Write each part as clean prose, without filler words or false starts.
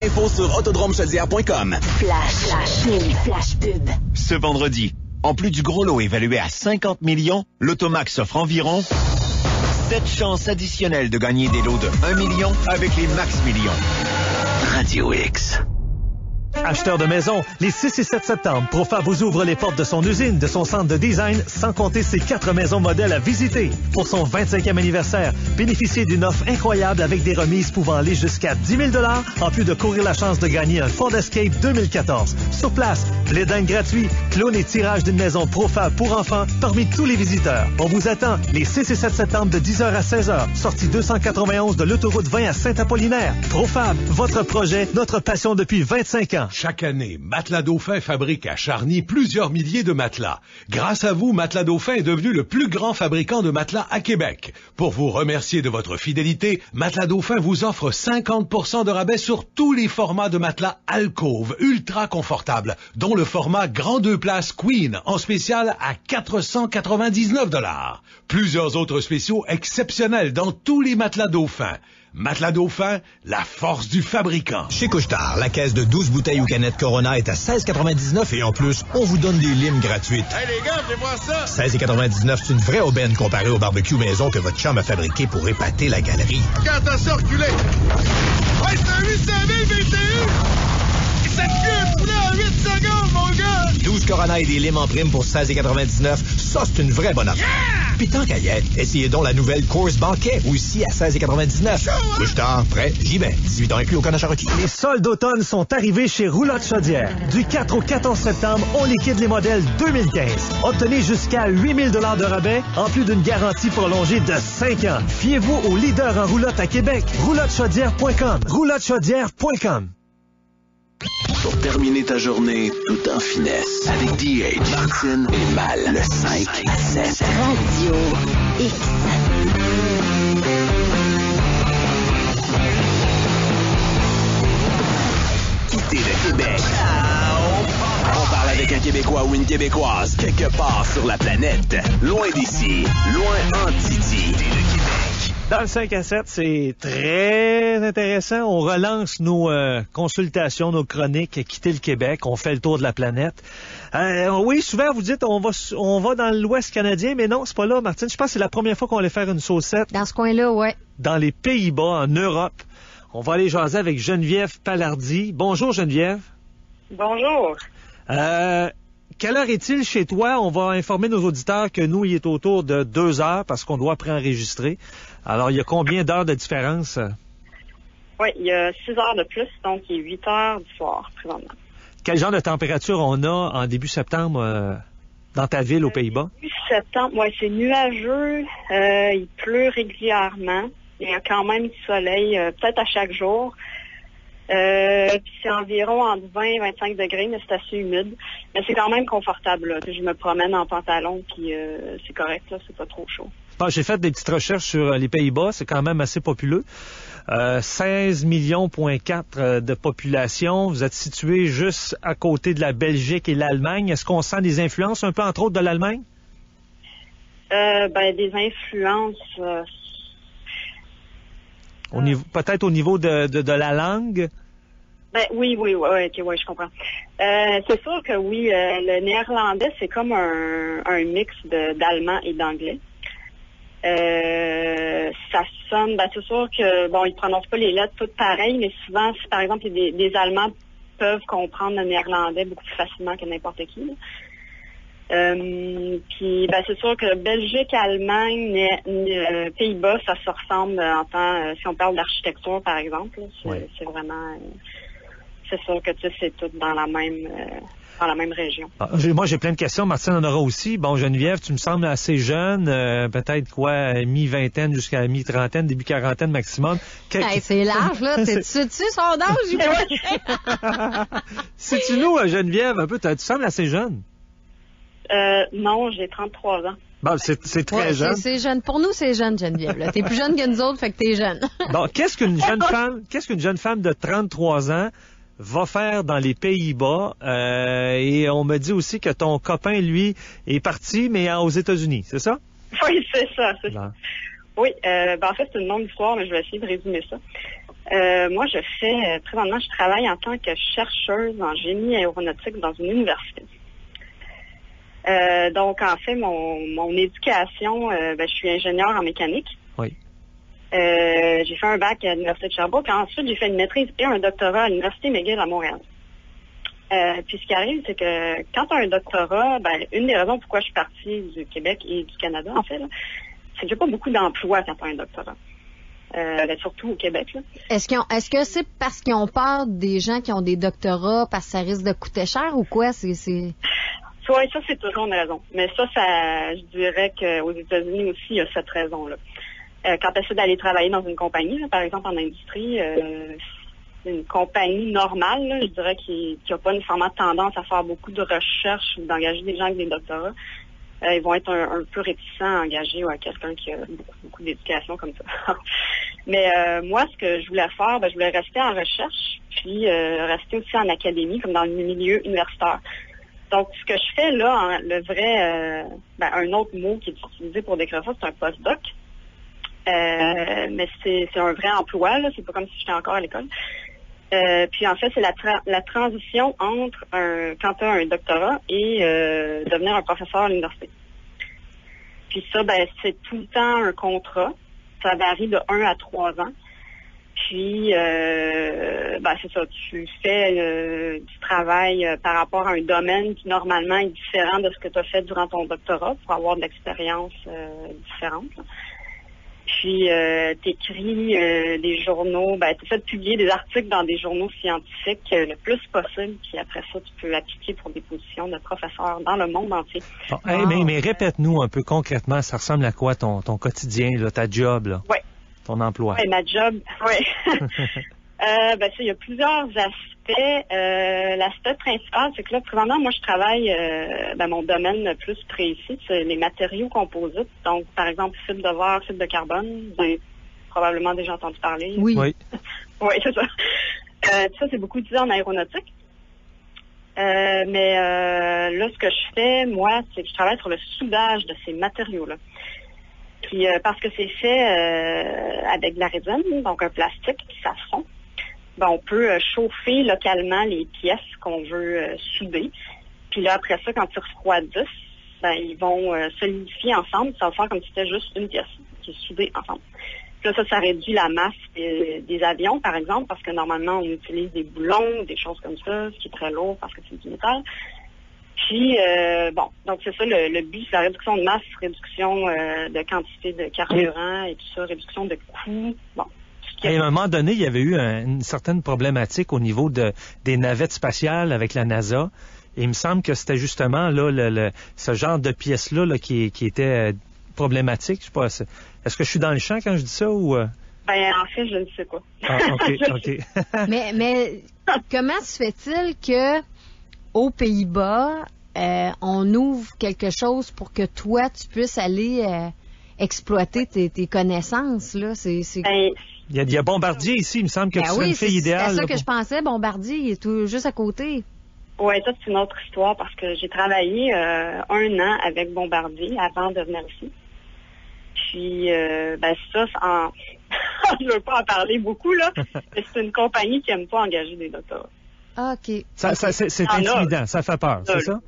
infos sur autodromechaudière.com. Flash pub. Ce vendredi, en plus du gros lot évalué à 50 millions, l'Automax offre environ 7 chances additionnelles de gagner des lots de 1 million avec les Max Millions. Radio X. Acheteurs de maisons, les 6 et 7 septembre, Profab vous ouvre les portes de son usine, de son centre de design, sans compter ses 4 maisons modèles à visiter. Pour son 25e anniversaire, bénéficiez d'une offre incroyable avec des remises pouvant aller jusqu'à 10 000 $, en plus de courir la chance de gagner un Ford Escape 2014. Sur place, play-ding gratuit, clown et tirage d'une maison Profab pour enfants parmi tous les visiteurs. On vous attend les 6 et 7 septembre de 10h à 16h, sortie 291 de l'autoroute 20 à Saint-Apollinaire. Profab, votre projet, notre passion depuis 25 ans. Chaque année, Matelas Dauphin fabrique à Charny plusieurs milliers de matelas. Grâce à vous, Matelas Dauphin est devenu le plus grand fabricant de matelas à Québec. Pour vous remercier de votre fidélité, Matelas Dauphin vous offre 50% de rabais sur tous les formats de matelas Alcove, ultra confortables, dont le format Grand 2 places Queen, en spécial à 499 $. Plusieurs autres spéciaux exceptionnels dans tous les Matelas Dauphin. Matelas Dauphin, la force du fabricant. Chez Couche-Tard, la caisse de 12 bouteilles ou canettes Corona est à 16,99 et en plus, on vous donne des limes gratuites. Hey les gars, fais voir ça! 16,99, c'est une vraie aubaine comparée au barbecue maison que votre chum a fabriqué pour épater la galerie. Quand t'as ça reculé! Hey, c'est un 800 000 BTU! Ça cuit poulet en 8 secondes, mon gars! 12 Corona et des limes en prime pour 16,99, ça, c'est une vraie bonne affaire. Yeah! Puis tant qu'à y être, essayez donc la nouvelle Coors Banquet, aussi à 16,99. Couche-Tard, prêt, j'y vais. 18 ans inclus au Canada requis. Les soldes d'automne sont arrivés chez Roulotte Chaudière. Du 4 au 14 septembre, on liquide les modèles 2015. Obtenez jusqu'à 8 000 $ de rabais, en plus d'une garantie prolongée de 5 ans. Fiez-vous au leader en roulotte à Québec. roulottechaudière.com. roulottechaudière.com. Pour terminer ta journée tout en finesse, avec DH, Martine et Mal, le 5 à 7. Radio X. Quitter le Québec. On parle avec un Québécois ou une Québécoise, quelque part sur la planète, loin d'ici, loin en Titi. Dans le 5 à 7, c'est très intéressant. On relance nos consultations, nos chroniques, quitter le Québec. On fait le tour de la planète. Oui, souvent, vous dites, on va dans l'Ouest canadien, mais non, c'est pas là, Martine. Je pense que c'est la première fois qu'on allait faire une saucette. Dans ce coin-là, ouais. Dans les Pays-Bas, en Europe. On va aller jaser avec Geneviève Palardy. Bonjour, Geneviève. Bonjour. Quelle heure est-il chez toi? On va informer nos auditeurs que nous, il est autour de 2 heures parce qu'on doit préenregistrer. Alors, il y a combien d'heures de différence? Oui, il y a 6 heures de plus, donc il est 8 heures du soir, présentement. Quel genre de température on a en début septembre dans ta ville aux Pays-Bas? Début septembre, oui, c'est nuageux. Il pleut régulièrement. Il y a quand même du soleil, peut-être à chaque jour. Puis c'est environ entre 20 et 25 degrés, mais c'est assez humide. Mais c'est quand même confortable, là. Je me promène en pantalon, puis c'est correct, là, c'est pas trop chaud. Bon, j'ai fait des petites recherches sur les Pays-Bas, c'est quand même assez populeux. 16,4 millions de population. Vous êtes situé juste à côté de la Belgique et l'Allemagne. Est-ce qu'on sent des influences un peu, entre autres, de l'Allemagne? Des influences... peut-être au niveau de la langue? Oui, je comprends. C'est sûr que oui, le néerlandais, c'est comme un mix d'allemand et d'anglais. Ça sonne, c'est sûr que, ils prononcent pas les lettres toutes pareilles, mais souvent, si par exemple, des Allemands peuvent comprendre le néerlandais beaucoup plus facilement que n'importe qui, là. Puis c'est sûr que Belgique, Allemagne, Pays-Bas, ça se ressemble en temps, si on parle d'architecture par exemple, là, c'est vraiment, c'est sûr que c'est tout dans la même région. Moi j'ai plein de questions, Martine en aura aussi. Bon, Geneviève, tu me sembles assez jeune, peut-être mi-vingtaine jusqu'à mi-trentaine, début quarantaine maximum. C'est large là, tu son âge? Si tu nous, Geneviève, un peu, tu sembles assez jeune. Non, j'ai 33 ans. Bon, c'est très jeune. C'est jeune. Pour nous, c'est jeune, Geneviève. T'es plus jeune que nous autres, fait que t'es jeune. Bon, qu'est-ce qu'une jeune femme de 33 ans va faire dans les Pays-Bas? Et on me dit aussi que ton copain, lui, est parti, mais aux États-Unis, c'est ça? Oui, c'est ça. Oui, en fait, c'est une longue histoire, mais je vais essayer de résumer ça. Moi, présentement, je travaille en tant que chercheuse en génie aéronautique dans une université. Donc, en fait, mon éducation, je suis ingénieure en mécanique. Oui. J'ai fait un bac à l'Université de Sherbrooke. Ensuite, j'ai fait une maîtrise et un doctorat à l'Université McGill à Montréal. Puis ce qui arrive, c'est que quand tu as un doctorat, une des raisons pourquoi je suis partie du Québec et du Canada, en fait, là, c'est que j'ai pas beaucoup d'emplois quand tu as un doctorat. Surtout au Québec. Là. Est-ce que c'est parce qu'ils ont peur des gens qui ont des doctorats parce que ça risque de coûter cher ou quoi? Oui, ça, c'est toujours une raison. Mais ça, je dirais qu'aux États-Unis aussi, il y a cette raison-là. Quand tu essaies d'aller travailler dans une compagnie, là, par exemple en industrie, une compagnie normale, là, je dirais qui n'a pas nécessairement tendance à faire beaucoup de recherche ou d'engager des gens avec des doctorats, ils vont être un peu réticents à engager quelqu'un qui a beaucoup d'éducation comme ça. Mais moi, ce que je voulais faire, je voulais rester en recherche, puis rester aussi en académie, comme dans le milieu universitaire. Donc, ce que je fais là, le vrai, un autre mot qui est utilisé pour décrire ça, c'est un postdoc. Mais c'est un vrai emploi, là. C'est pas comme si j'étais encore à l'école. Puis en fait, c'est la transition entre quand tu as un doctorat et devenir un professeur à l'université. Puis ça, c'est tout le temps un contrat. Ça varie de 1 à 3 ans. Puis c'est ça, tu fais du travail par rapport à un domaine qui normalement est différent de ce que tu as fait durant ton doctorat pour avoir de l'expérience différente. Là. Puis, t'écris des journaux, t'essaies de publier des articles dans des journaux scientifiques le plus possible, puis après ça, tu peux appliquer pour des positions de professeur dans le monde entier. Bon, mais répète-nous un peu concrètement, ça ressemble à quoi ton quotidien, là, ta job, là? Oui. Ton emploi? Oui, ma job, oui. Il y a plusieurs aspects. L'aspect principal, c'est que là, présentement, moi, je travaille mon domaine le plus précis, c'est les matériaux composites. Donc, par exemple, fibre de verre, fibre de carbone. Vous avez probablement déjà entendu parler. Oui. Oui, c'est ça. Ça, c'est beaucoup utilisé en aéronautique. Mais là, ce que je fais, moi, c'est que je travaille sur le soudage de ces matériaux-là. Puis, parce que c'est fait avec de la résine, donc un plastique qui ça se fond. On peut chauffer localement les pièces qu'on veut souder. Puis là, après ça, quand ils refroidissent, ils vont solidifier ensemble. Ça va faire comme si c'était juste une pièce qui est soudée ensemble. Puis là, ça réduit la masse des avions, par exemple, parce que normalement, on utilise des boulons, des choses comme ça, ce qui est très lourd parce que c'est du métal. Puis, donc c'est ça, le but, c'est la réduction de masse, réduction de quantité de carburant et tout ça, réduction de coûts. Bon. À un moment donné, il y avait eu une certaine problématique au niveau des navettes spatiales avec la NASA. Et il me semble que c'était justement là ce genre de pièces-là là, qui était problématique. Je sais pas, est-ce que je suis dans le champ quand je dis ça ou... En fait, je ne sais pas. Ah, OK. mais comment se fait-il que aux Pays-Bas, on ouvre quelque chose pour que toi, tu puisses aller exploiter tes connaissances, là? Il y a Bombardier ici, il me semble que tu serais une fille idéale. C'est ça que je pensais, Bombardier, il est tout juste à côté. Oui, ça, c'est une autre histoire parce que j'ai travaillé 1 an avec Bombardier avant de venir ici. Puis, ça, je veux pas en parler beaucoup, là, mais c'est une compagnie qui aime pas engager des doctorats. Ah, OK. C'est intimidant, ça fait peur, c'est ça?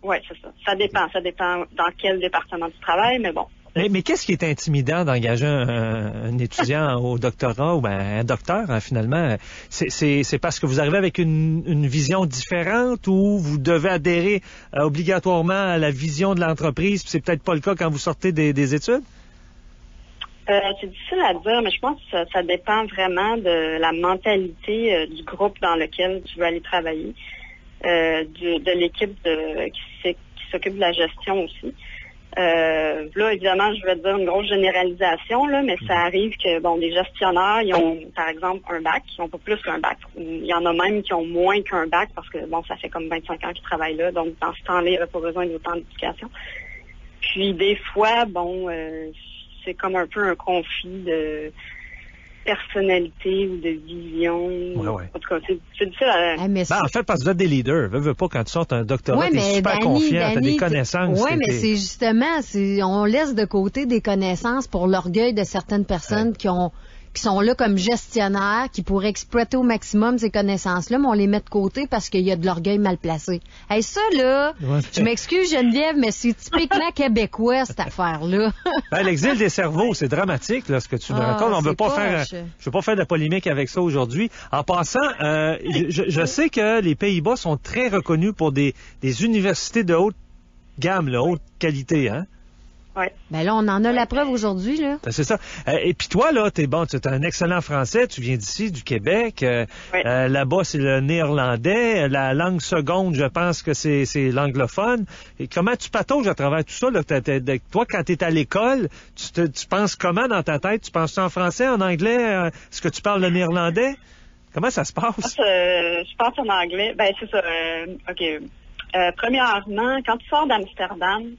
Oui, c'est ça. Ça dépend dans quel département tu travailles, mais bon. Mais qu'est-ce qui est intimidant d'engager un étudiant au doctorat ou un docteur, hein, finalement? C'est parce que vous arrivez avec une vision différente ou vous devez adhérer obligatoirement à la vision de l'entreprise, puis c'est peut-être pas le cas quand vous sortez des études? C'est difficile à dire, mais je pense que ça dépend vraiment de la mentalité du groupe dans lequel tu veux aller travailler, de l'équipe qui s'occupe de la gestion aussi. Là, évidemment, je vais te dire une grosse généralisation, là, mais ça arrive que, des gestionnaires, ils ont, par exemple, un bac, ils n'ont pas plus qu'un bac. Il y en a même qui ont moins qu'un bac parce que, ça fait comme 25 ans qu'ils travaillent là, donc dans ce temps-là, il n'y avait pas besoin d'autant d'éducation. Puis, des fois, c'est comme un peu un conflit de personnalité ou de vision. Ouais. En tout cas, c'est difficile à... en fait, parce que vous êtes des leaders. Veux pas, quand tu sortes un doctorat, t'es super confiant, t'as des connaissances. Oui, mais c'est justement, on laisse de côté des connaissances pour l'orgueil de certaines personnes qui ont qui sont là comme gestionnaires, qui pourraient exploiter au maximum ces connaissances-là, mais on les met de côté parce qu'il y a de l'orgueil mal placé. Hey, ça, là, je m'excuse, Geneviève, mais c'est typiquement québécois, cette affaire-là. Ben, l'exil des cerveaux, c'est dramatique, là, ce que tu me racontes. On veut pas je veux pas faire de polémique avec ça aujourd'hui. En passant, je sais que les Pays-Bas sont très reconnus pour des universités de haute gamme, là, haute qualité, hein? Ouais. Ben là, on en a la preuve aujourd'hui, là. Ben, c'est ça. Et puis toi, là, tu es un excellent français, tu viens d'ici, du Québec. Là-bas, c'est le néerlandais. La langue seconde, je pense que c'est l'anglophone. Et comment tu patauges à travers tout ça, là? Toi, quand tu es à l'école, tu penses comment dans ta tête? Tu penses en français, en anglais? Est-ce que tu parles le néerlandais? Comment ça se passe? Je pense en anglais. Ben, c'est ça. OK. Premièrement, quand tu sors d'Amsterdam,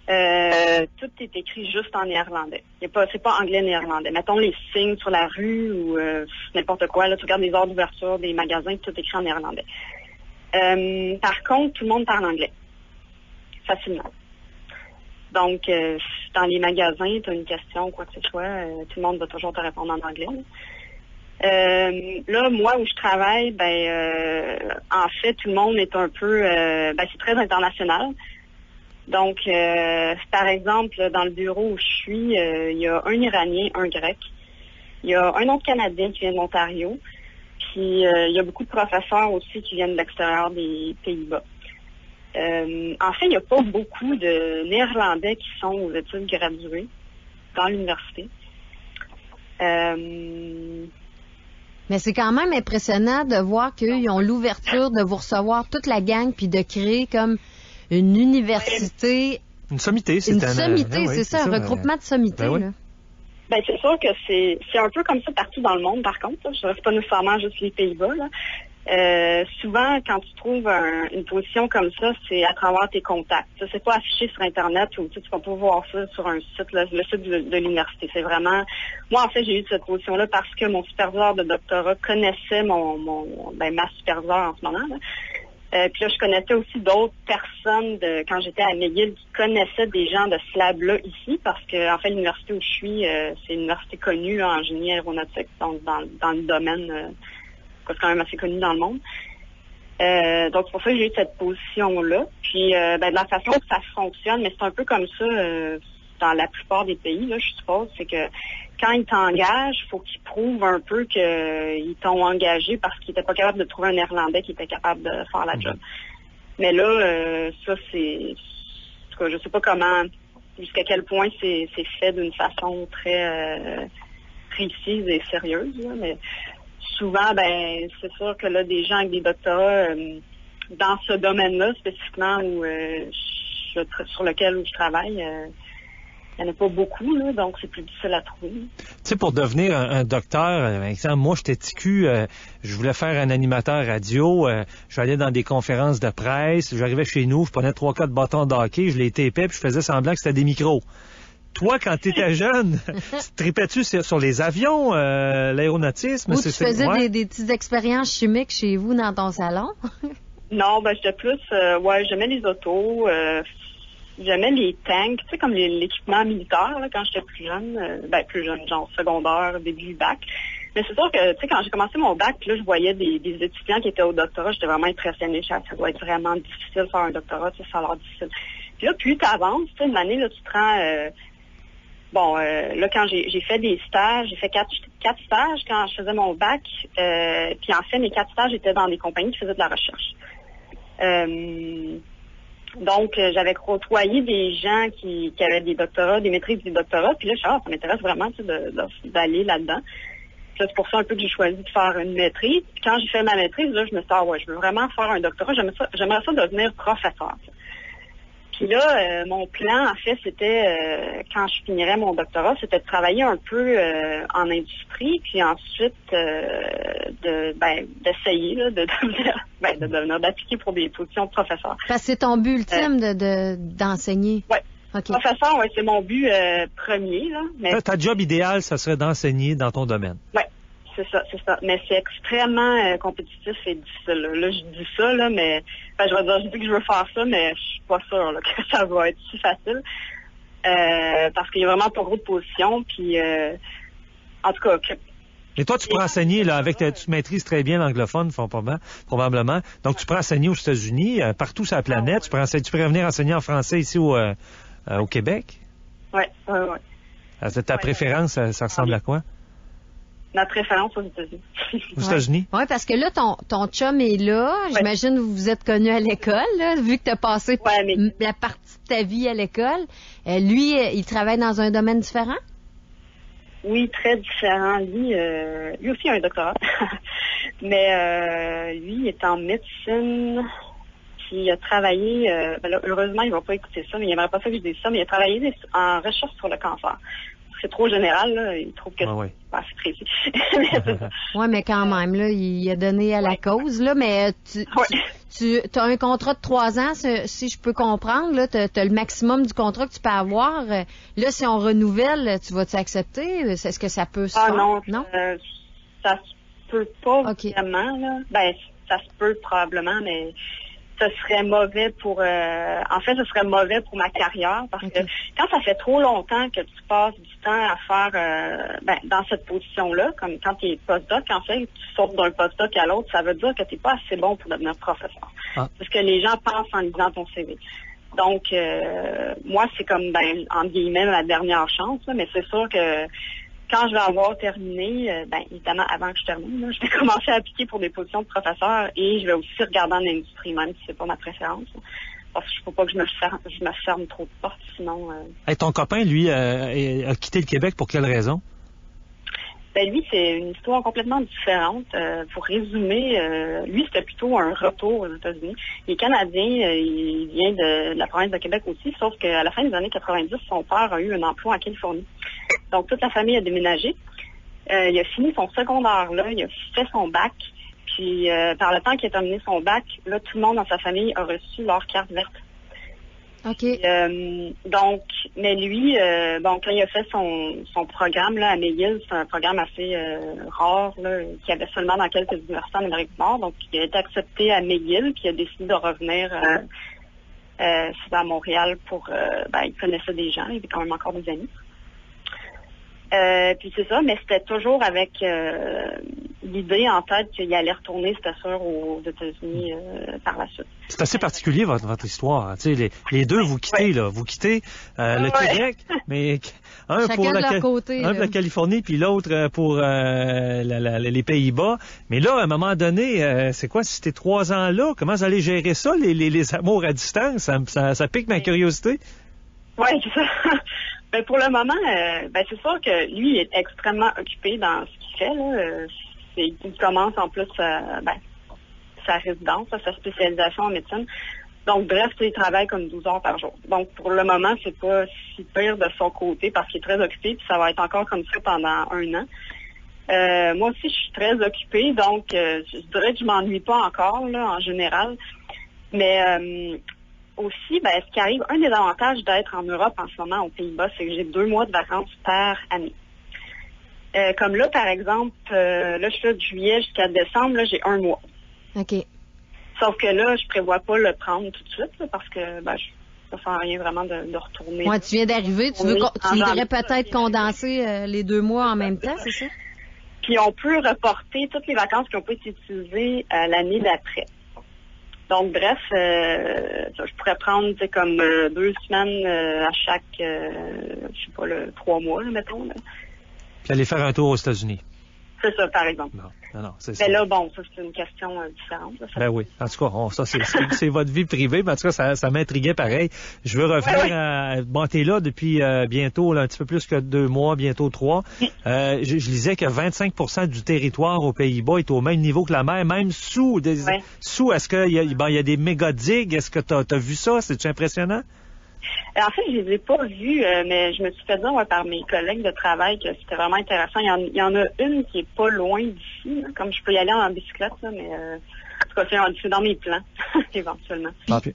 tout est écrit juste en néerlandais. C'est pas anglais-néerlandais. Mettons les signes sur la rue ou n'importe quoi. Là, tu regardes les heures d'ouverture des magasins, tout est écrit en néerlandais. Par contre, tout le monde parle anglais. Facilement. Donc, dans les magasins, tu as une question, quoi que ce soit, tout le monde va toujours te répondre en anglais. Là, moi, où je travaille, en fait, tout le monde est un peu... c'est très international. Donc, par exemple, dans le bureau où je suis, il y a un Iranien, un Grec. Il y a un autre Canadien qui vient de l'Ontario. Puis, il y a beaucoup de professeurs aussi qui viennent de l'extérieur des Pays-Bas. En fait, il n'y a pas beaucoup de Néerlandais qui sont aux études graduées dans l'université. Mais c'est quand même impressionnant de voir qu'ils ont l'ouverture de vous recevoir toute la gang puis de créer comme une université. Une sommité, c'est ça, un regroupement de sommités. Oui. Là. Ben, c'est sûr que c'est un peu comme ça partout dans le monde, par contre. Je dirais pas nécessairement juste les Pays-Bas. Là. Souvent, quand tu trouves une position comme ça, c'est à travers tes contacts. Ça, c'est pas affiché sur Internet ou tu vas pas voir ça sur un site, le site de l'université. C'est vraiment... Moi, en fait, j'ai eu cette position-là parce que mon superviseur de doctorat connaissait ma superviseure en ce moment. Là. Puis là, je connaissais aussi d'autres personnes quand j'étais à McGill qui connaissaient des gens de ce lab-là ici, parce que en fait, l'université où je suis, c'est une université connue là, en génie aéronautique, donc dans le domaine, c'est quand même assez connu dans le monde. Donc c'est pour ça que j'ai eu cette position-là. Puis de la façon que ça fonctionne, mais c'est un peu comme ça dans la plupart des pays, là, je suppose, c'est que quand ils t'engagent, il faut qu'ils prouvent un peu qu'ils t'ont engagé parce qu'ils n'étaient pas capables de trouver un Néerlandais qui était capable de faire la job. Mais là, ça, c'est... En tout cas, je sais pas comment, jusqu'à quel point c'est fait d'une façon très précise et sérieuse, là, mais souvent, c'est sûr que là, des gens avec des doctorats dans ce domaine-là, spécifiquement sur lequel je travaille, il n'y en a pas beaucoup, là, donc c'est plus difficile à trouver. Tu sais, pour devenir un docteur, par exemple, moi, j'étais TQ, je voulais faire un animateur radio, je allais dans des conférences de presse, j'arrivais chez nous, je prenais 3-4 bâtons de hockey, je les tapais, puis je faisais semblant que c'était des micros. Toi, quand tu étais jeune, tripais-tu sur les avions, l'aéronautisme? Ou tu faisais des petites expériences chimiques chez vous dans ton salon? Non, j'étais plus... j'aimais les autos, j'aimais les tanks, tu sais, comme l'équipement militaire, là, quand j'étais plus jeune, genre secondaire, début bac. Mais c'est sûr que, tu sais, quand j'ai commencé mon bac, là, je voyais des étudiants qui étaient au doctorat, j'étais vraiment impressionnée. Ça doit être vraiment difficile de faire un doctorat, tu sais, ça a l'air difficile. Puis là, plus tu avances, tu sais, une année, là, tu te rends... là, quand j'ai fait des stages, j'ai fait 4 stages quand je faisais mon bac. Puis en fait, mes 4 stages étaient dans des compagnies qui faisaient de la recherche. Donc, j'avais côtoyé des gens qui avaient des doctorats, des maîtrises des doctorats. Puis là, ça m'intéresse vraiment d'aller là-dedans. Puis là, c'est pour ça un peu que j'ai choisi de faire une maîtrise. Puis quand j'ai fait ma maîtrise, là, je me suis dit, je veux vraiment faire un doctorat. J'aimerais ça devenir professeur. Puis là, mon plan, en fait, c'était, quand je finirais mon doctorat, c'était de travailler un peu en industrie, puis ensuite d'essayer là, d'appliquer pour des positions de professeur. Parce que c'est ton but ultime d'enseigner. Oui. Okay. Professeur, c'est mon but premier. Là, mais... Ta job idéal, ça serait d'enseigner dans ton domaine. Oui. C'est ça. Mais c'est extrêmement compétitif et difficile. Là, je dis ça, là, mais je dis que je veux faire ça, mais je suis pas sûre là, que ça va être si facile. Parce qu'il y a vraiment pas gros de positions. Puis en tout cas... Et toi, tu peux enseigner, là, tu maîtrises très bien l'anglophone, probablement. Donc, tu peux enseigner aux États-Unis, partout sur la planète. Tu peux venir enseigner en français ici au Québec? Oui. Ta préférence, ça ressemble à quoi? Ma préférence aux États-Unis. Aux États-Unis? Oui, parce que là, ton chum est là. J'imagine que vous vous êtes connus à l'école, là, vu que tu as passé la partie de ta vie à l'école. Lui, il travaille dans un domaine différent? Oui, très différent. Lui aussi a un doctorat. Mais lui, il est en médecine. Puis il a travaillé, là, heureusement, il ne va pas écouter ça, mais il n'aimerait pas ça que je dise ça, mais il a travaillé en recherche sur le cancer. C'est trop général, là. Il trouve que c'est pas assez précis. Oui, mais quand même, là, il a donné à la cause, là, mais tu as un contrat de 3 ans, si je peux comprendre, là, tu as le maximum du contrat que tu peux avoir. Là, si on renouvelle, tu vas-tu accepter? Est-ce que ça peut se faire? Non? Ça se peut pas vraiment, là. Ben, ça se peut probablement, mais ce serait mauvais pour ce serait mauvais pour ma carrière parce que quand ça fait trop longtemps que tu passes du temps à faire dans cette position-là, comme quand tu es postdoc, en fait, tu sautes d'un postdoc à l'autre, ça veut dire que tu n'es pas assez bon pour devenir professeur. C'est ce que les gens pensent en lisant ton CV. Donc moi, c'est comme entre guillemets la dernière chance, là, mais c'est sûr que quand je vais avoir terminé, évidemment, avant que je termine, là, je vais commencer à appliquer pour des positions de professeur et je vais aussi regarder en industrie, même si c'est pas ma préférence. Parce qu'il ne faut pas que je me ferme trop de portes, sinon... ton copain, lui, a quitté le Québec pour quelle raison? Lui, c'est une histoire complètement différente. Pour résumer, lui, c'était plutôt un retour aux États-Unis. Il est canadien, il vient de la province de Québec aussi, sauf qu'à la fin des années 90, son père a eu un emploi en Californie. Donc, toute la famille a déménagé. Il a fini son secondaire là, il a fait son bac. Puis, par le temps qu'il a terminé son bac, là, tout le monde dans sa famille a reçu leur carte verte. OK. Mais lui, quand il a fait son programme là, à McGill, c'est un programme assez rare là, qu'il y avait seulement dans quelques universités en Amérique du Nord. Donc, il a été accepté à McGill, puis il a décidé de revenir à Montréal pour... il connaissait des gens, il avait quand même encore des amis. Puis c'est ça, mais c'était toujours avec l'idée en tête qu'il allait retourner, c'était sûr, aux États-Unis par la suite. C'est assez particulier votre histoire. Tu sais, les deux, vous quittez là, vous quittez le Québec, mais un pour la Californie, puis l'autre pour les Pays-Bas. Mais là, à un moment donné, c'est quoi, si t'es 3 ans là, comment vous allez gérer ça, les amours à distance? Ça pique ma curiosité. Oui, c'est ça. Pour le moment, c'est sûr que lui est extrêmement occupé dans ce qu'il fait. Là. Il commence en plus sa résidence, sa spécialisation en médecine. Donc, bref, il travaille comme 12 heures par jour. Donc, pour le moment, c'est pas si pire de son côté parce qu'il est très occupé, puis ça va être encore comme ça pendant 1 an. Moi aussi, je suis très occupée, donc je dirais que je m'ennuie pas encore, là, en général. Mais aussi, ce qui arrive, un des avantages d'être en Europe en ce moment, aux Pays-Bas, c'est que j'ai 2 mois de vacances par année. Comme là, par exemple, là, je fais de juillet jusqu'à décembre, là, j'ai 1 mois. OK. Sauf que là, je prévois pas le prendre tout de suite, là, parce que ça sert à rien vraiment de retourner. Ouais, tu viens d'arriver, tu voudrais peut-être condenser les 2 mois en même temps, c'est ça? Puis on peut reporter toutes les vacances qui n'ont pas été utilisées l'année d'après. Donc, bref, je pourrais prendre comme 2 semaines à chaque, je sais pas, 3 mois, là, mettons. Là. Puis aller faire un tour aux États-Unis. C'est ça, par exemple. Non, c'est ça. Mais là, bon, ça, c'est une question différente. Là, oui. En tout cas, ça, c'est votre vie privée, mais en tout cas, ça m'intriguait pareil. Je veux revenir à... Bon, t'es là depuis bientôt, là, un petit peu plus que 2 mois, bientôt 3. Je lisais que 25% du territoire aux Pays-Bas est au même niveau que la mer, même sous. Est-ce qu'il y a des méga-digues? Est-ce que t'as vu ça? C'est-tu impressionnant? En fait, je les ai pas vus, mais je me suis fait dire par mes collègues de travail que c'était vraiment intéressant. Il y en a une qui est pas loin d'ici, là, comme je peux y aller en bicyclette, là, mais en tout cas, c'est dans mes plans, éventuellement.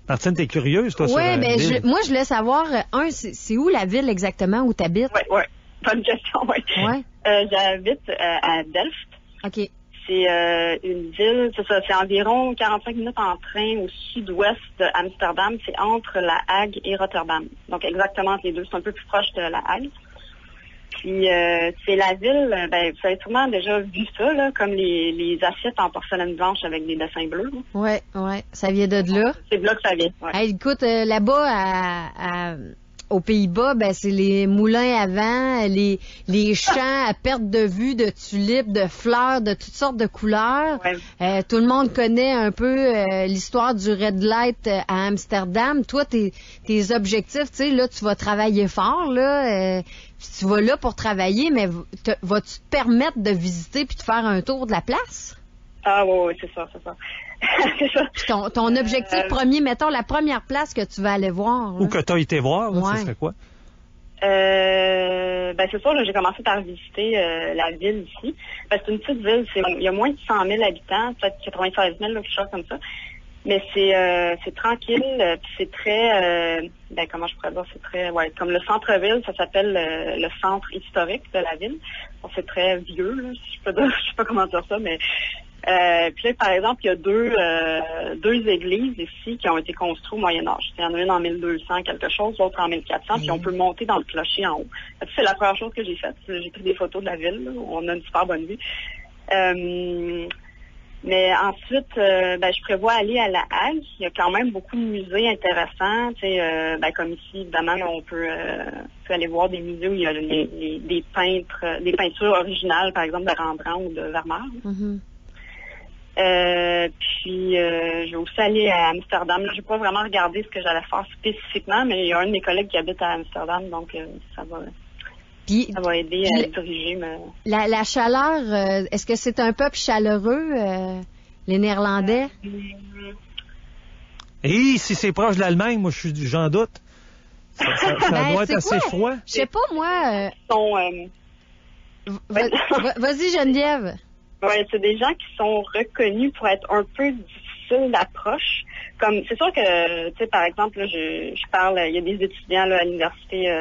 Martine, t'es curieuse, toi, sur l'île? Moi, je voulais savoir, c'est où la ville exactement où t'habites? Oui. Bonne question, oui. Ouais. J'habite à Delft. OK. C'est une ville, c'est environ 45 minutes en train au sud-ouest d'Amsterdam. C'est entre La Hague et Rotterdam. Donc, exactement entre les deux. C'est un peu plus proche de La Hague. Puis, c'est la ville, ben, vous avez sûrement déjà vu ça, là, comme les assiettes en porcelaine blanche avec des dessins bleus. Ouais, ça vient de là. C'est de là que ça vient, ouais. Hey, écoute, là-bas, aux Pays-Bas, ben, c'est les moulins à vent, les champs à perte de vue de tulipes, de fleurs, de toutes sortes de couleurs. Ouais. Tout le monde connaît un peu l'histoire du Red Light à Amsterdam. Toi, tes objectifs, tu sais, là, tu vas travailler fort, là. Tu vas là pour travailler, mais vas-tu te permettre de visiter puis de faire un tour de la place? Ah oui, c'est ça. C'est ça. Puis ton objectif premier, mettons la première place que tu vas aller voir. Ou que tu as été voir, là, ce serait quoi? Ben c'est sûr, là, j'ai commencé par visiter la ville ici. Ben, c'est une petite ville, il y a moins de 100 000 habitants, peut-être 96 000, là, quelque chose comme ça. Mais c'est tranquille, puis c'est très, ben comment je pourrais dire, c'est très, ouais, comme le centre-ville, ça s'appelle le centre historique de la ville. Bon, c'est très vieux, là, si je peux dire, je sais pas comment dire ça, mais puis là, par exemple, il y a deux églises ici qui ont été construites au Moyen-Âge. Il y en a une en 1200 quelque chose, l'autre en 1400, puis on peut monter dans le clocher en haut. C'est la première chose que j'ai faite. J'ai pris des photos de la ville, là, où on a une super bonne vue. Mais ensuite, ben, je prévois aller à La Hague. Il y a quand même beaucoup de musées intéressants. Tu sais, ben, comme ici, évidemment, là, on peut aller voir des musées où il y a des peintures originales, par exemple, de Rembrandt ou de Vermeer. Mm-hmm. Puis je vais aussi aller à Amsterdam. Je n'ai pas vraiment regardé ce que j'allais faire spécifiquement, mais il y a un de mes collègues qui habite à Amsterdam, donc ça va aider à diriger. La chaleur, est-ce que c'est un peuple chaleureux, les Néerlandais? Et si c'est proche de l'Allemagne, moi j'en doute. Ça doit être assez froid. Je sais pas, moi. Vas-y, Geneviève. Ouais, c'est des gens qui sont reconnus pour être un peu difficiles d'approche. Comme c'est sûr que, tu sais, par exemple, là, je parle, il y a des étudiants là, à l'université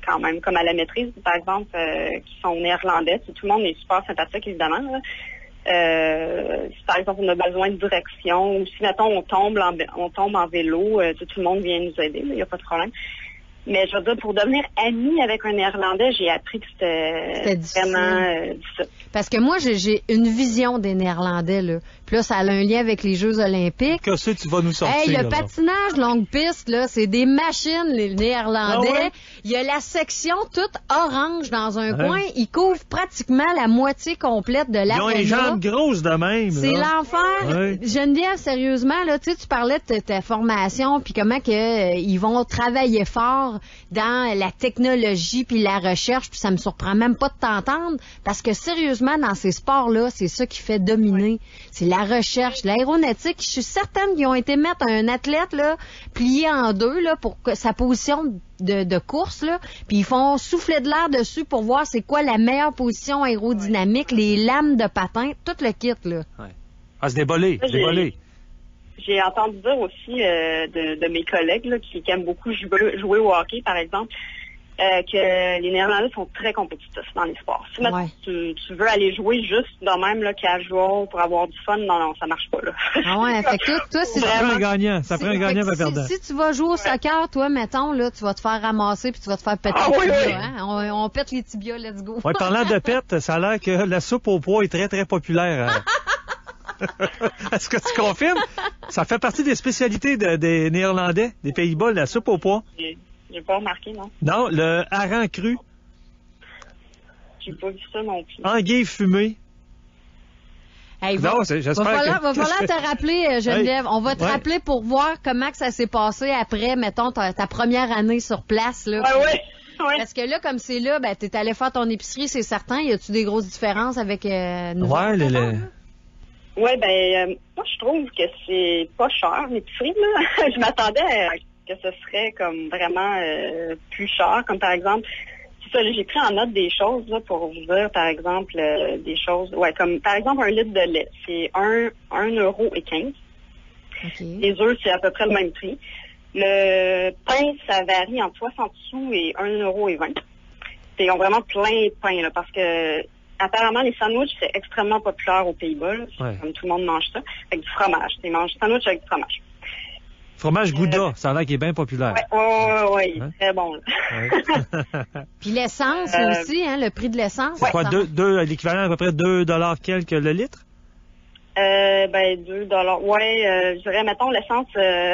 quand même, comme à la maîtrise, par exemple, qui sont néerlandais. Tout le monde est super sympathique, évidemment. Là. Si par exemple on a besoin de direction, ou si mettons on tombe en vélo, tout le monde vient nous aider, il n'y a pas de problème. Mais je veux dire, pour devenir amie avec un Néerlandais, j'ai appris que c'était vraiment difficile. Parce que moi, j'ai une vision des Néerlandais, là. Puis là, ça a un lien avec les Jeux olympiques. Qu'est-ce que tu vas nous sortir? Hey, le là, patinage longue piste, là, c'est des machines, les Néerlandais. Ah ouais? Il y a la section toute orange dans un coin. Ils couvrent pratiquement la moitié complète de l'aréna. Ils ont les jambes grosses de même. C'est l'enfer. Ouais. Geneviève, sérieusement, là, tu parlais de ta formation, puis comment que ils vont travailler fort dans la technologie puis la recherche, puis ça me surprend même pas de t'entendre, parce que sérieusement, dans ces sports-là, c'est ça qui fait dominer. Ouais. C'est la recherche, l'aéronautique. Je suis certaine qu'ils ont été mettre un athlète là, plié en deux là, pour que sa position de course, là, puis ils font souffler de l'air dessus pour voir c'est quoi la meilleure position aérodynamique, les lames de patin, tout le kit. Là. Ouais. Ah, c'est débollé. J'ai entendu dire aussi de mes collègues là, qui aiment beaucoup jouer au hockey, par exemple, que les Néerlandais sont très compétitifs dans les sports. Si tu veux aller jouer juste de même là, casual pour avoir du fun, non, ça marche pas. Là. Ah ouais, fait que toi, c'est vraiment... Ça prend un gagnant pas perdant. Si tu vas jouer au soccer, toi, mettons, là, tu vas te faire ramasser puis tu vas te faire péter les tibias. Hein? On pète les tibias, let's go. Ouais, parlant de pète, ça a l'air que la soupe au pois est très, très populaire. Est-ce que tu confirmes? Ça fait partie des spécialités des Néerlandais, des Pays-Bas, la soupe au pois. J'ai pas remarqué, non. Non, le hareng cru. J'ai pas vu ça non plus. Anguille fumée. Hey, va falloir te rappeler, Geneviève. On va te rappeler pour voir comment que ça s'est passé après, mettons, ta première année sur place. Là. Ouais. Parce que là, comme c'est là, ben, t'es allé faire ton épicerie, c'est certain. Y a-tu des grosses différences avec nous? Ouais, ben, moi, je trouve que c'est pas cher, l'épicerie, là. Je m'attendais à que ce serait comme vraiment plus cher, comme par exemple, c'est ça, j'ai pris en note des choses là, pour vous dire, par exemple, des choses, comme par exemple un litre de lait, c'est 1,15 €. Okay. Les œufs, c'est à peu près le même prix. Le pain, ça varie entre 60 sous et 1,20 €. Ils ont vraiment plein de pain, là, parce que apparemment, les sandwichs, c'est extrêmement populaire aux Pays-Bas, comme tout le monde mange ça, avec du fromage. Ils mangent sandwich avec du fromage. Fromage Gouda, ça a l'air qu'il est bien populaire. Oui, Hein? très bon. Là. Ouais. Puis l'essence aussi, hein, le prix de l'essence. C'est quoi, l'équivalent à peu près 2 $ quelques le litre? 2 $. Ouais, je dirais, mettons, l'essence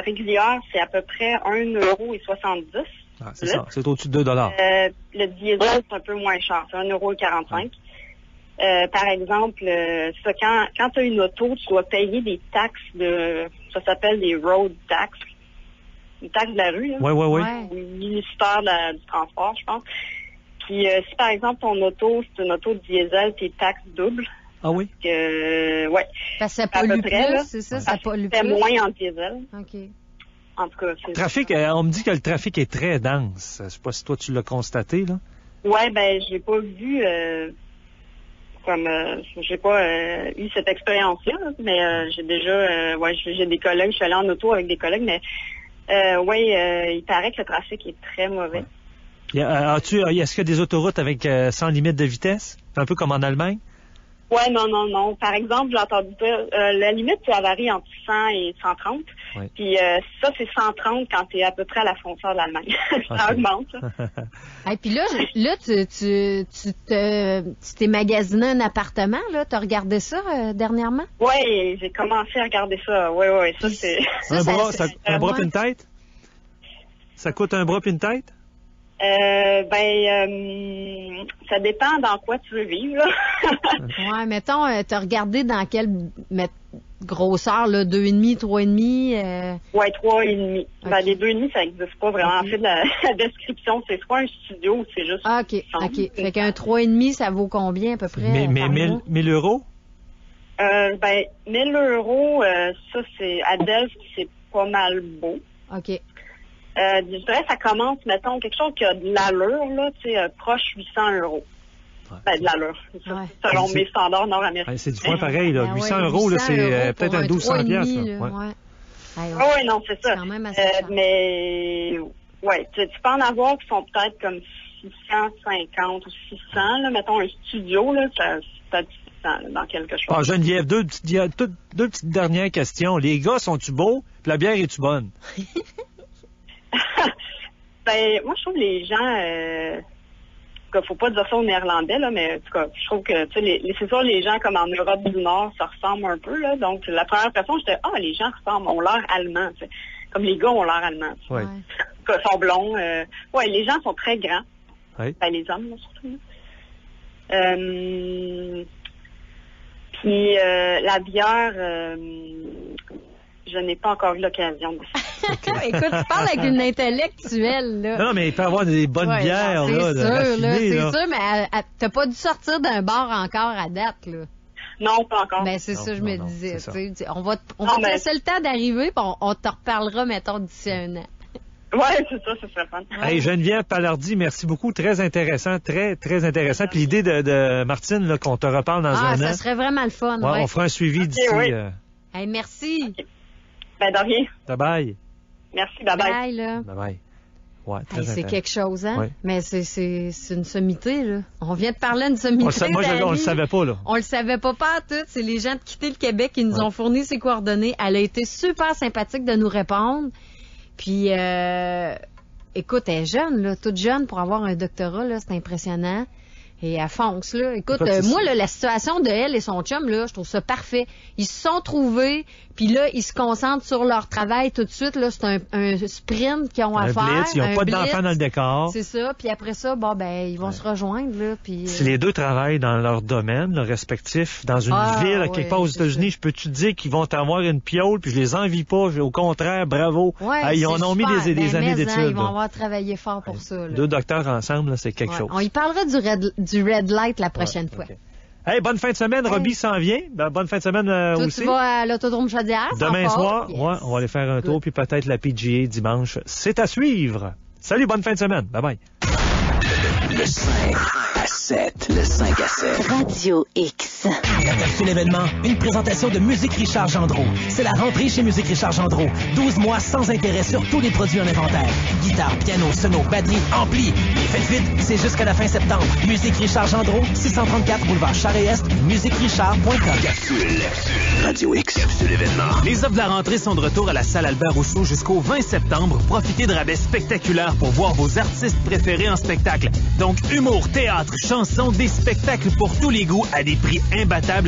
régulière, c'est à peu près 1,70 €. Ah, c'est ça, c'est au-dessus de 2 $. Le diesel, c'est un peu moins cher, c'est 1,45 €. Par exemple, ça, quand tu as une auto, tu dois payer des taxes ça s'appelle des road tax, une taxe de la rue, là. Oui. Le ministère du transport, je pense. Puis si par exemple ton auto, c'est une auto diesel, tes taxes doubles. Ah oui? Ouais. Parce que ça À pollue peu près, plus, là. c'est ça pollue C'est plus. moins en diesel. OK. En tout cas, c'est... Trafic, on me dit que le trafic est très dense. Je sais pas si toi tu l'as constaté, là. Ouais, j'ai pas vu j'ai pas eu cette expérience-là, mais j'ai déjà j'ai des collègues, je suis allée en auto avec des collègues, mais il paraît que le trafic est très mauvais. Ouais. Est-ce qu'il y a des autoroutes avec sans limite de vitesse? C'est un peu comme en Allemagne? Ouais, non. Par exemple, j'ai entendu dire, la limite, ça varie entre 100 et 130. Ouais. Puis ça, c'est 130 quand tu es à peu près à la frontière de l'Allemagne. Ça augmente, ça. Et puis là, tu t'es magasiné un appartement, là. T'as regardé ça dernièrement? Ouais, j'ai commencé à regarder ça. Ouais, ça, c'est... Un bras puis une tête? Ça coûte un bras puis une tête? Ça dépend dans quoi tu veux vivre, là. Ouais, mettons, t'as regardé dans quelle grosseur, là, 2,5, 3,5? Ouais, 3,5. Okay. Les 2,5, ça n'existe pas vraiment. Okay. En fait, la description, c'est soit un studio ou c'est juste... Ah, OK. Fait qu'un 3,5, ça vaut combien, à peu près? Mais 1 000 euros? 1 000 euros, ça, c'est... À Delft, c'est pas mal beau. OK. Je dirais, ça commence, mettons, quelque chose qui a de l'allure, là, tu sais, proche 800 €. Ouais. De l'allure. Selon mes standards nord-américains. C'est du point pareil, là. 800 €, là, c'est peut-être un 1200 $. Ouais, non, c'est ça. Quand même assez mais, ouais, tu peux en avoir qui sont peut-être comme 650 ou 600, là. Mettons, un studio, là, c'est peut-être 600, là, dans quelque chose. Ah, Geneviève, deux petites dernières questions. Les gars, sont-tu beaux? Puis la bière, est-tu bonne? Moi, je trouve les gens, faut pas dire ça aux Néerlandais, là, mais en tout cas, je trouve que, tu sais, c'est sûr, les gens comme en Europe du Nord, ça ressemble un peu, là. Donc, la première personne, j'étais, les gens ressemblent, ont l'air allemand, tu sais. Comme les gars ont l'air allemand. Ouais. Ils sont blonds. Ouais, les gens sont très grands. Ouais. Les hommes, là, surtout. Puis, la bière, je n'ai pas encore eu l'occasion de ça. Écoute, tu parles avec une intellectuelle, là. Non, mais il peut y avoir des bonnes bières, là, c'est sûr, mais t'as pas dû sortir d'un bar encore à date, là. Non, pas encore. Ben, c'est ça, je me disais. On va te laisser le temps d'arriver, puis on te reparlera, mettons, d'ici 1 an. Ouais, c'est ça, ça serait fun. Hey, Geneviève Palardy, merci beaucoup. Très intéressant, très, très intéressant. Puis l'idée de Martine, là, qu'on te reparle dans un an. Ça serait vraiment le fun, ouais. On fera un suivi d'ici. Oui. Hey, merci. Okay. De rien. Bye-bye. Merci, bye-bye. Bye, là. Bye-bye. Ouais, très c'est quelque chose, hein? Ouais. Mais c'est une sommité, là. On vient de parler d'une sommité. Moi, on le savait pas, là. On le savait pas tout. C'est les gens de Quitter le Québec qui nous ont fourni ses coordonnées. Elle a été super sympathique de nous répondre. Puis, écoute, elle est jeune, là, toute jeune pour avoir un doctorat, là, c'est impressionnant. Et elle fonce, là. Écoute, moi, là, la situation de elle et son chum, là, je trouve ça parfait. Ils se sont trouvés, puis là, ils se concentrent sur leur travail tout de suite, là. C'est un sprint qu'ils ont à faire. Blitz, ils n'ont pas d'enfants dans le décor. C'est ça. Puis après ça, ils vont se rejoindre, là. Puis, si les deux travaillent dans leur domaine, là, respectif, dans une ville, à quelque part aux États-Unis, je peux te dire qu'ils vont avoir une piole, puis je les envie pas. Au contraire, bravo. Ouais, ils en ont mis des années d'études. Ils vont avoir travaillé fort pour ça, là. 2 docteurs ensemble, là, c'est quelque chose. On y parlera du red light la prochaine fois. Okay. Hey, bonne fin de semaine. Robbie s'en vient. Bonne fin de semaine aussi. Tu vas à l'Autodrome Chaudière? Demain soir, on va aller faire un tour, puis peut-être la PGA dimanche. C'est à suivre. Salut, bonne fin de semaine. Bye-bye. Le Le 5 à 7. Le 5 à 7. Radio X. La capsule événement, une présentation de Musique Richard Gendreau. C'est la rentrée chez Musique Richard Gendreau. 12 mois sans intérêt sur tous les produits en inventaire. Guitare, piano, sono, batterie, ampli. Et faites vite, c'est jusqu'à la fin septembre. Musique Richard Gendreau, 634 boulevard Charest-Est, musiquerichard.com. Capsule. Radio X. Capsule événement. Les offres de la rentrée sont de retour à la salle Albert Rousseau jusqu'au 20 septembre. Profitez de rabais spectaculaires pour voir vos artistes préférés en spectacle. Donc, humour, théâtre, chansons, des spectacles pour tous les goûts à des prix imbattables.